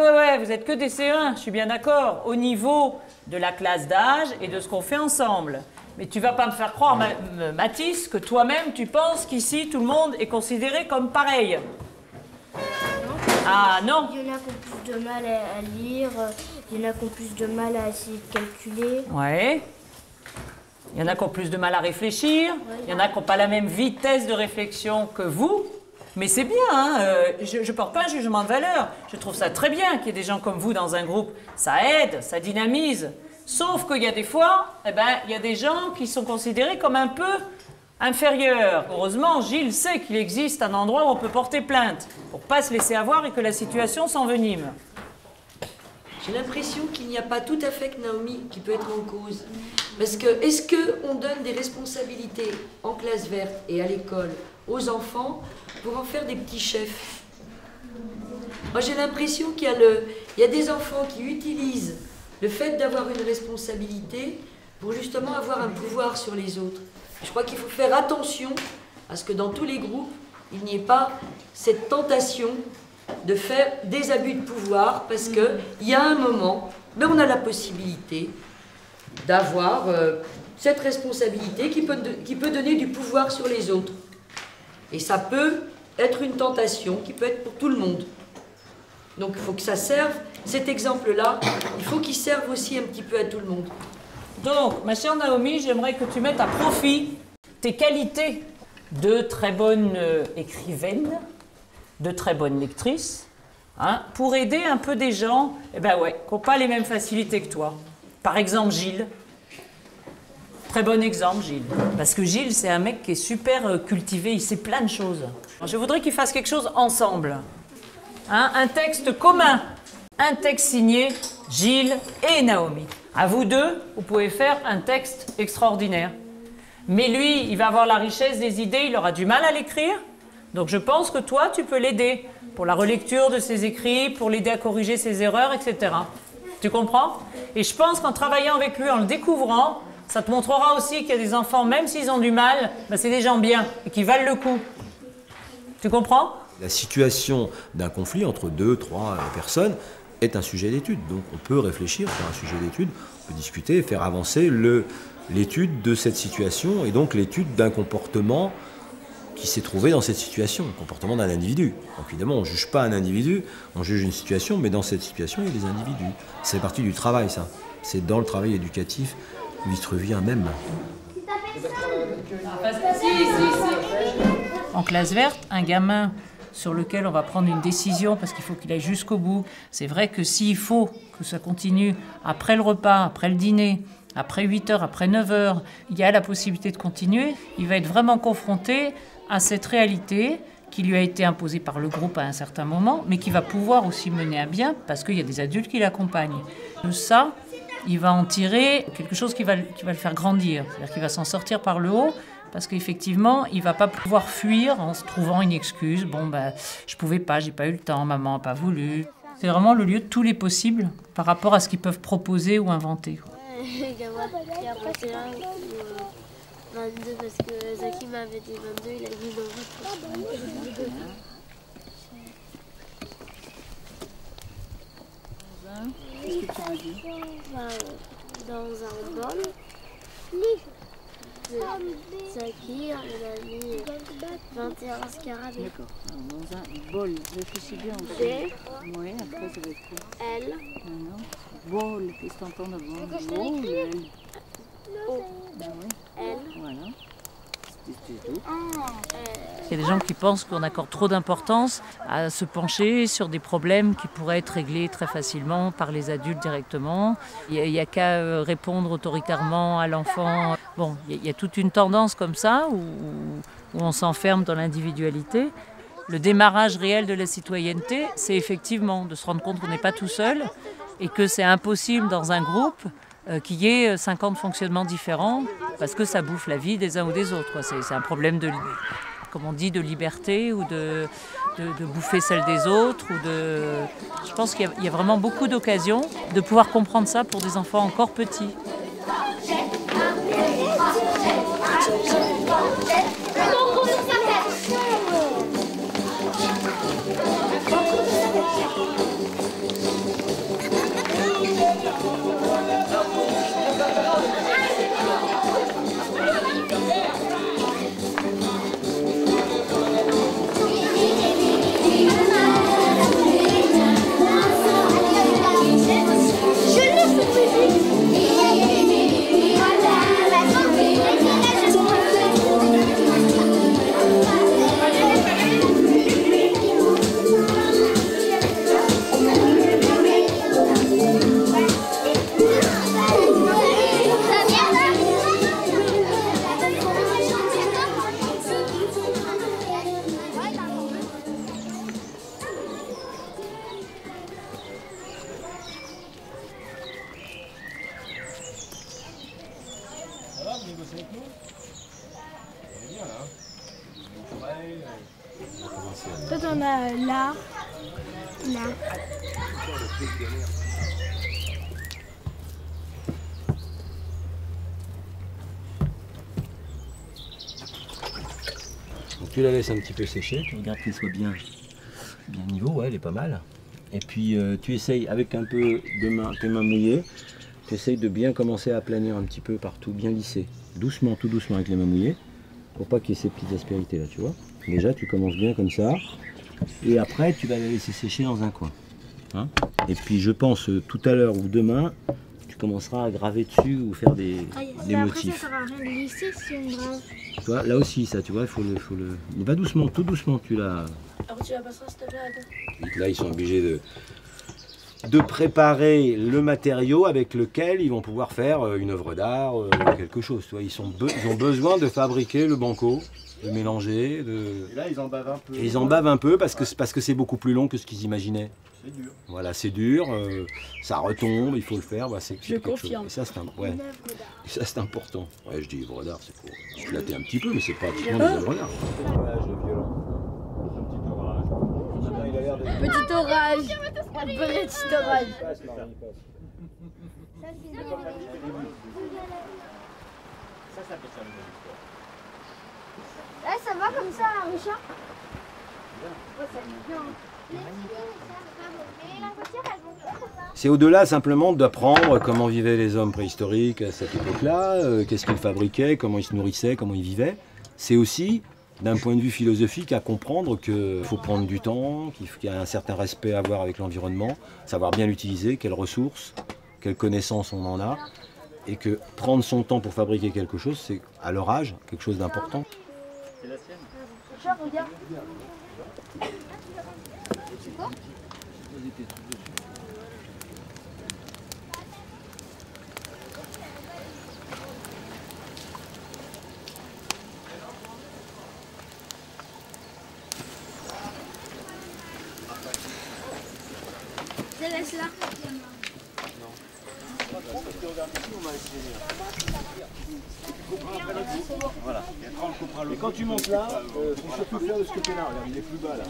vous êtes que des CE1, je suis bien d'accord. Au niveau de la classe d'âge et de ce qu'on fait ensemble. Mais tu vas pas me faire croire, Mathis, que toi-même, tu penses qu'ici, tout le monde est considéré comme pareil. Ah non. Il y en a qui ont plus de mal à lire, il y en a qui ont plus de mal à essayer de calculer. Ouais. Il y en a qui ont plus de mal à réfléchir, il y en a qui n'ont pas la même vitesse de réflexion que vous. Mais c'est bien, hein, je ne porte pas un jugement de valeur. Je trouve ça très bien qu'il y ait des gens comme vous dans un groupe. Ça aide, ça dynamise. Sauf qu'il y a des fois, il y a des gens qui sont considérés comme un peu inférieurs. Heureusement, Gilles sait qu'il existe un endroit où on peut porter plainte pour ne pas se laisser avoir et que la situation s'envenime. J'ai l'impression qu'il n'y a pas tout à fait que Naomi qui peut être en cause. Parce que, est-ce qu'on donne des responsabilités en classe verte et à l'école aux enfants pour en faire des petits chefs? Moi, j'ai l'impression qu'il y a des enfants qui utilisent le fait d'avoir une responsabilité pour justement avoir un pouvoir sur les autres. Je crois qu'il faut faire attention à ce que dans tous les groupes, il n'y ait pas cette tentation de faire des abus de pouvoir, parce qu'il y a un moment, on a la possibilité d'avoir cette responsabilité qui peut donner du pouvoir sur les autres. Et ça peut être une tentation qui peut être pour tout le monde. Donc il faut que ça serve, cet exemple-là, il faut qu'il serve aussi un petit peu à tout le monde. Donc, ma chère Naomi, j'aimerais que tu mettes à profit tes qualités de très bonne écrivaine, de très bonne lectrice, hein, pour aider un peu des gens qui n'ont pas les mêmes facilités que toi. Par exemple, Gilles. Très bon exemple, Gilles. Parce que Gilles, c'est un mec qui est super cultivé, il sait plein de choses. Je voudrais qu'il fasse quelque chose ensemble. Hein, un texte commun. Un texte signé Gilles et Naomi. À vous deux, vous pouvez faire un texte extraordinaire. Mais lui, il va avoir la richesse des idées, il aura du mal à l'écrire. Donc je pense que toi, tu peux l'aider pour la relecture de ses écrits, pour l'aider à corriger ses erreurs, etc. Tu comprends? Et je pense qu'en travaillant avec lui, en le découvrant, ça te montrera aussi qu'il y a des enfants, même s'ils ont du mal, c'est des gens bien et qui valent le coup. Tu comprends? La situation d'un conflit entre 2, 3 personnes est un sujet d'étude. Donc on peut réfléchir, faire un sujet d'étude, on peut discuter, faire avancer l'étude de cette situation et donc l'étude d'un comportement qui s'est trouvé dans cette situation, le comportement d'un individu. Donc évidemment, on ne juge pas un individu, on juge une situation, mais dans cette situation, il y a des individus. C'est partie du travail, ça. C'est dans le travail éducatif vitruvien même. En classe verte, un gamin sur lequel on va prendre une décision parce qu'il faut qu'il aille jusqu'au bout. C'est vrai que s'il faut que ça continue après le repas, après le dîner, après 8 heures, après 9 heures, il y a la possibilité de continuer. Il va être vraiment confronté à cette réalité qui lui a été imposée par le groupe à un certain moment, mais qui va pouvoir aussi mener à bien parce qu'il y a des adultes qui l'accompagnent. De ça, il va en tirer quelque chose qui va le faire grandir. C'est-à-dire qu'il va s'en sortir par le haut. Parce qu'effectivement, il ne va pas pouvoir fuir en se trouvant une excuse. Bon, je ne pouvais pas, j'ai pas eu le temps, maman n'a pas voulu. C'est vraiment le lieu de tous les possibles par rapport à ce qu'ils peuvent proposer ou inventer. Et après, c'est là 22 parce que Zaki m'avait dit 22, il a dit dans votre. Qu'est-ce que tu as dit? Dans un bol. Zaki, on a mis 21 scarabées. D'accord. Dans un bol, réfléchis bien aussi. B. Oui, après ça va être quoi? L. Non. Bol, qu'est-ce que t'entends d'abord? Bol, L. O. Ah oui. L. Voilà. C'est tout. Il y a des gens qui pensent qu'on accorde trop d'importance à se pencher sur des problèmes qui pourraient être réglés très facilement par les adultes directement. Il n'y a qu'à répondre autoritairement à l'enfant. Bon, il y a toute une tendance comme ça où on s'enferme dans l'individualité. Le démarrage réel de la citoyenneté, c'est effectivement de se rendre compte qu'on n'est pas tout seul et que c'est impossible dans un groupe qu'il y ait 50 fonctionnements différents parce que ça bouffe la vie des uns ou des autres. C'est un problème de, comme on dit, de liberté ou de bouffer celle des autres. Je pense qu'il y a vraiment beaucoup d'occasions de pouvoir comprendre ça pour des enfants encore petits. Toi, t'en as là, là. Donc tu la laisses un petit peu sécher, tu regardes qu'elle soit bien niveau, ouais, elle est pas mal. Et puis tu essayes avec un peu de tes mains mouillées tu essayes de bien commencer à aplanir un petit peu partout, bien lisser. Doucement, tout doucement avec les mains mouillées, pour pas qu'il y ait ces petites aspérités là, tu vois. Déjà, tu commences bien comme ça, et après, tu vas la laisser sécher dans un coin. Hein, et puis, je pense, tout à l'heure ou demain, tu commenceras à graver dessus ou faire des motifs. Ça sert à rien de lisser si on grave. Tu vois, là aussi, ça, tu vois, il faut le... Il va doucement, tout doucement, tu l'as... Alors tu la passeras s'il te plaît, Adam. Là, ils sont obligés de préparer le matériau avec lequel ils vont pouvoir faire une œuvre d'art, quelque chose. Tu vois, ils ont besoin de fabriquer le banco, de mélanger. Et là, ils en bavent un peu. Et ils en bavent un peu parce que c'est beaucoup plus long que ce qu'ils imaginaient. C'est dur. Voilà, c'est dur, ça retombe, il faut le faire. Bah, je confirme. Et ça, c'est important. Ouais, je dis œuvre d'art, c'est pour se flatter un petit peu, mais c'est pas typiquement des œuvres d'art. Petit orage. Un petit orage. Là, ça va comme ça, Richard? C'est au-delà simplement d'apprendre comment vivaient les hommes préhistoriques à cette époque-là, qu'est-ce qu'ils fabriquaient, comment ils se nourrissaient, comment ils vivaient. C'est aussi, d'un point de vue philosophique, à comprendre qu'il faut prendre du temps, qu'il y a un certain respect à avoir avec l'environnement, savoir bien l'utiliser, quelles ressources, quelles connaissances on en a, et que prendre son temps pour fabriquer quelque chose, c'est à leur âge quelque chose d'important. C'est la sienne. Richard, regarde. C'est quoi? Laisse-la. Voilà. Et quand tu montes là, il faut surtout faire de ce côté-là. Regarde, il est plus bas là.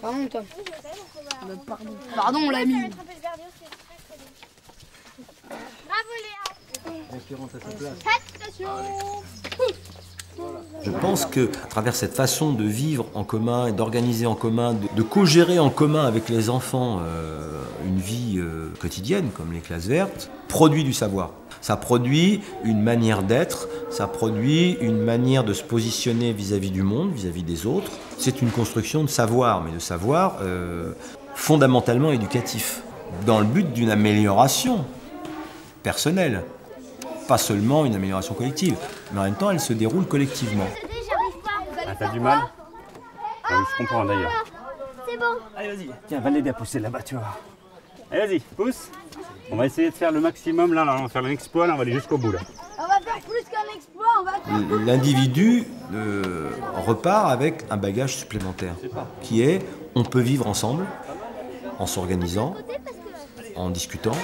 Pardon, toi. Pardon, l'ami. Bravo, Léa. Je pense qu'à travers cette façon de vivre en commun et d'organiser en commun, de co-gérer en commun avec les enfants une vie quotidienne, comme les classes vertes, produit du savoir. Ça produit une manière d'être, ça produit une manière de se positionner vis-à-vis du monde, vis-à-vis des autres. C'est une construction de savoir, mais de savoir fondamentalement éducatif, dans le but d'une amélioration personnelle. Pas seulement une amélioration collective, mais en même temps, elle se déroule collectivement. Ah, t'as du mal? Ah oui, je comprends d'ailleurs. C'est bon. Allez, vas-y. Tiens, va l'aider à pousser là-bas, tu vois. Allez, vas-y, pousse. On va essayer de faire le maximum, là, on va faire un exploit, là, on va aller jusqu'au bout, là. On va faire plus qu'un exploit, on va faire... L'individu repart avec un bagage supplémentaire, qui est, on peut vivre ensemble, en s'organisant, en discutant,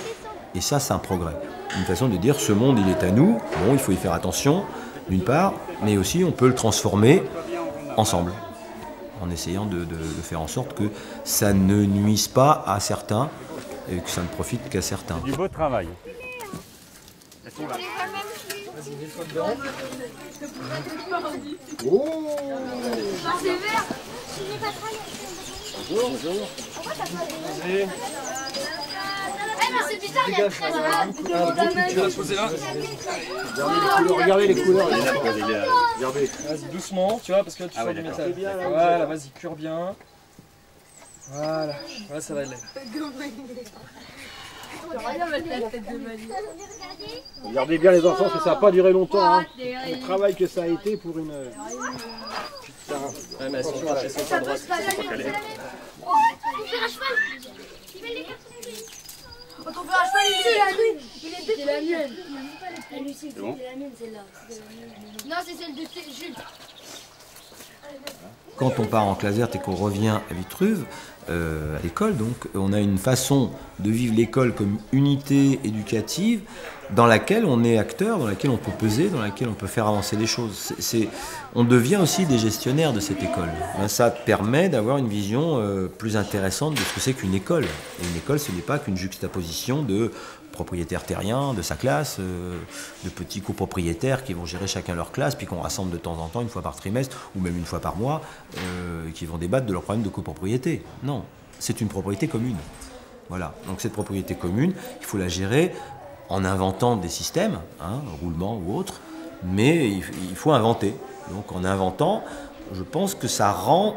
et ça, c'est un progrès. Une façon de dire, ce monde, il est à nous, bon, il faut y faire attention, d'une part, mais aussi, on peut le transformer ensemble, en essayant de faire en sorte que ça ne nuise pas à certains, et que ça ne profite qu'à certains. Du beau travail. Elles sont là. Oh, c'est vert. bonjour, bonjour. Pourquoi t'as pas mais c'est bizarre, il y a très Tu vas poser là. Regardez les couleurs. Regardez. Vas-y, doucement, tu vois, parce que là tu sors du métal. Voilà, vas-y, cure bien. Voilà, voilà, ça va aller. Regardez bien les enfants, parce que ça n'a pas duré longtemps. Hein. Le travail que ça a été pour une... Ouais, mais si tu raches sur ta droite, c'est pas calé. Quand on fait un cheval, il est la mienne. C'est bon? Non, c'est celle de Jules. Quand on part en classe verte et qu'on revient à Vitruve, à l'école, donc, on a une façon de vivre l'école comme unité éducative dans laquelle on est acteur, dans laquelle on peut peser, dans laquelle on peut faire avancer les choses. On devient aussi des gestionnaires de cette école. Ça permet d'avoir une vision plus intéressante de ce que c'est qu'une école. Et une école, ce n'est pas qu'une juxtaposition de propriétaires terriens, de sa classe, de petits copropriétaires qui vont gérer chacun leur classe, puis qu'on rassemble de temps en temps, une fois par trimestre, ou même une fois par mois, qui vont débattre de leurs problèmes de copropriété. Non, c'est une propriété commune. Voilà, donc cette propriété commune, il faut la gérer en inventant des systèmes, hein, roulement ou autre, mais il faut inventer. Donc en inventant, je pense que ça rend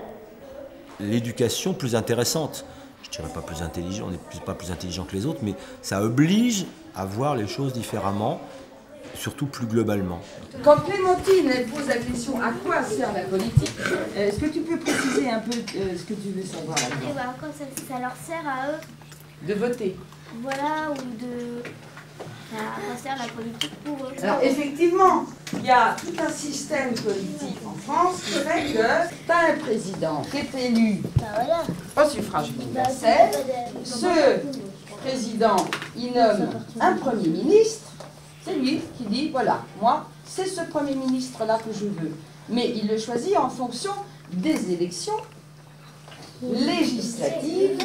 l'éducation plus intéressante. Je ne dirais pas plus intelligent, on n'est pas plus intelligent que les autres, mais ça oblige à voir les choses différemment, surtout plus globalement. Quand Clémentine elle pose la question à quoi sert la politique, est-ce que tu peux préciser un peu ce que tu veux savoir là-dedans? Quand ça leur sert à eux. De voter. Voilà, ou de... À quoi sert la politique pour eux. Alors effectivement, il y a tout un système politique en France qui fait que tu as un président qui est élu au suffrage universel. Ce président, il nomme un Premier ministre. C'est lui qui dit, voilà, moi, c'est ce Premier ministre-là que je veux. Mais il le choisit en fonction des élections législatives.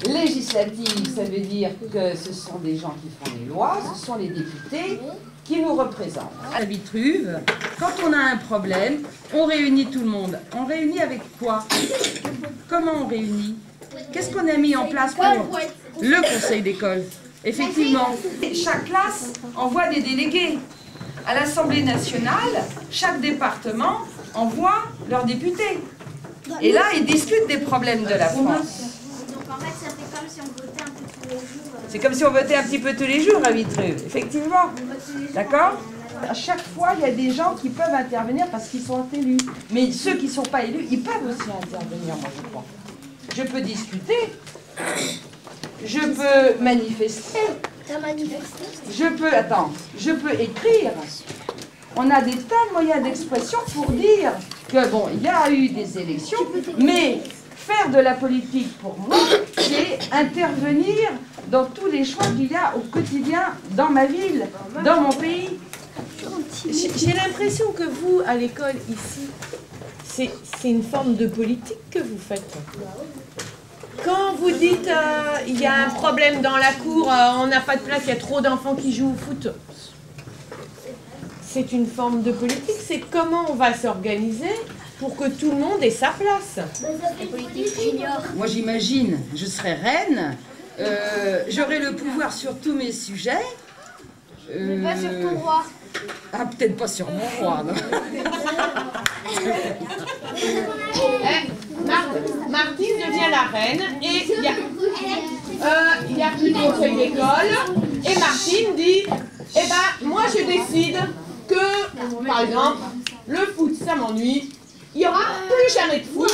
Législatives, ça veut dire que ce sont des gens qui font les lois, ce sont les députés qui nous représentent. À Vitruve, quand on a un problème, on réunit tout le monde. On réunit avec quoi? Comment on réunit? Qu'est-ce qu'on a mis en place pour le conseil d'école? Effectivement, chaque classe envoie des délégués. À l'Assemblée nationale, chaque département envoie leurs députés. Et là, ils discutent des problèmes de la France. Donc en fait, ça fait comme si on votait un peu tous les jours. C'est comme si on votait un petit peu tous les jours à Vitruve, effectivement. D'accord? À chaque fois, il y a des gens qui peuvent intervenir parce qu'ils sont élus. Mais ceux qui ne sont pas élus, ils peuvent aussi intervenir, moi je crois. Je peux discuter. Je peux manifester. Je peux écrire. On a des tas de moyens d'expression pour dire que bon, il y a eu des élections, mais faire de la politique pour moi, c'est intervenir dans tous les choix qu'il y a au quotidien dans ma ville, dans mon pays. J'ai l'impression que vous, à l'école ici, c'est une forme de politique que vous faites. Quand vous dites il y a un problème dans la cour, on n'a pas de place, il y a trop d'enfants qui jouent au foot, c'est une forme de politique. C'est comment on va s'organiser pour que tout le monde ait sa place. Moi j'imagine, je serais reine, j'aurais le pouvoir sur tous mes sujets. Mais pas sur ton roi. Ah, peut-être pas sur mon roi, non. Martine devient la reine et il y a plus de conseil d'école et Martine dit, eh ben moi je décide que, par exemple, le foot ça m'ennuie, il n'y aura plus jamais de foot.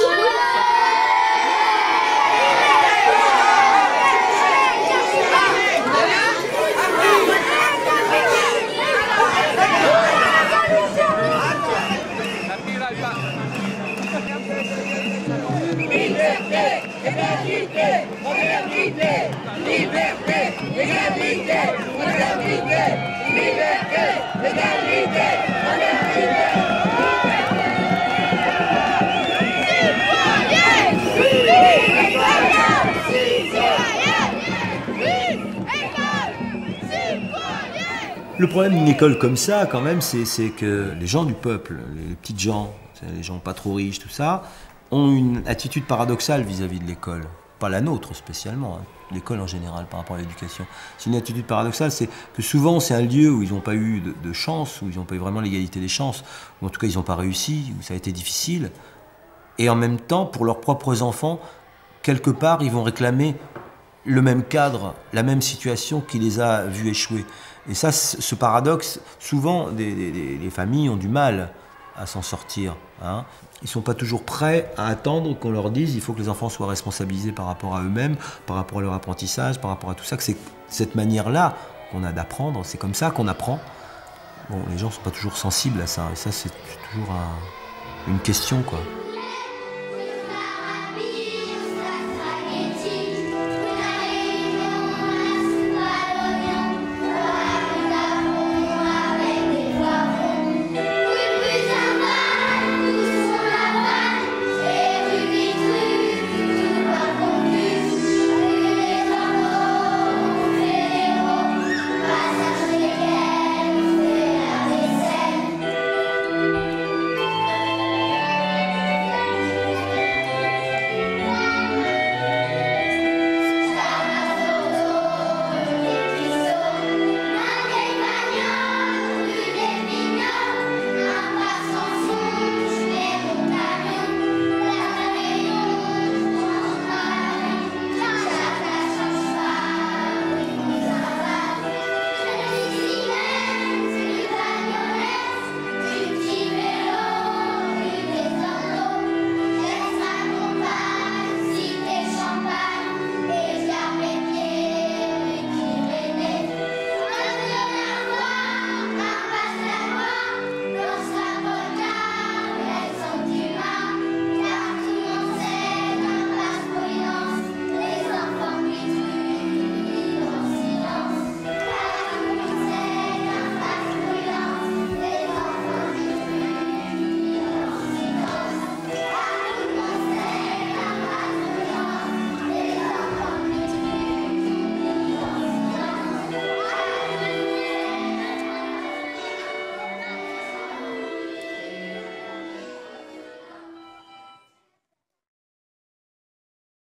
Le problème d'une école comme ça, quand même, c'est que les gens du peuple, les petites gens, les gens pas trop riches, tout ça, ont une attitude paradoxale vis-à-vis de l'école. Pas la nôtre spécialement, hein. L'école en général par rapport à l'éducation. C'est une attitude paradoxale, c'est que souvent c'est un lieu où ils n'ont pas eu de chance, où ils n'ont pas eu vraiment l'égalité des chances, ou en tout cas ils n'ont pas réussi, où ça a été difficile. Et en même temps, pour leurs propres enfants, quelque part, ils vont réclamer le même cadre, la même situation qui les a vus échouer. Et ça, ce paradoxe, souvent, les familles ont du mal à s'en sortir. Hein. Ils ne sont pas toujours prêts à attendre qu'on leur dise il faut que les enfants soient responsabilisés par rapport à eux-mêmes, par rapport à leur apprentissage, par rapport à tout ça, que c'est cette manière-là qu'on a d'apprendre, c'est comme ça qu'on apprend. Bon, les gens ne sont pas toujours sensibles à ça, et ça, c'est toujours une question, quoi.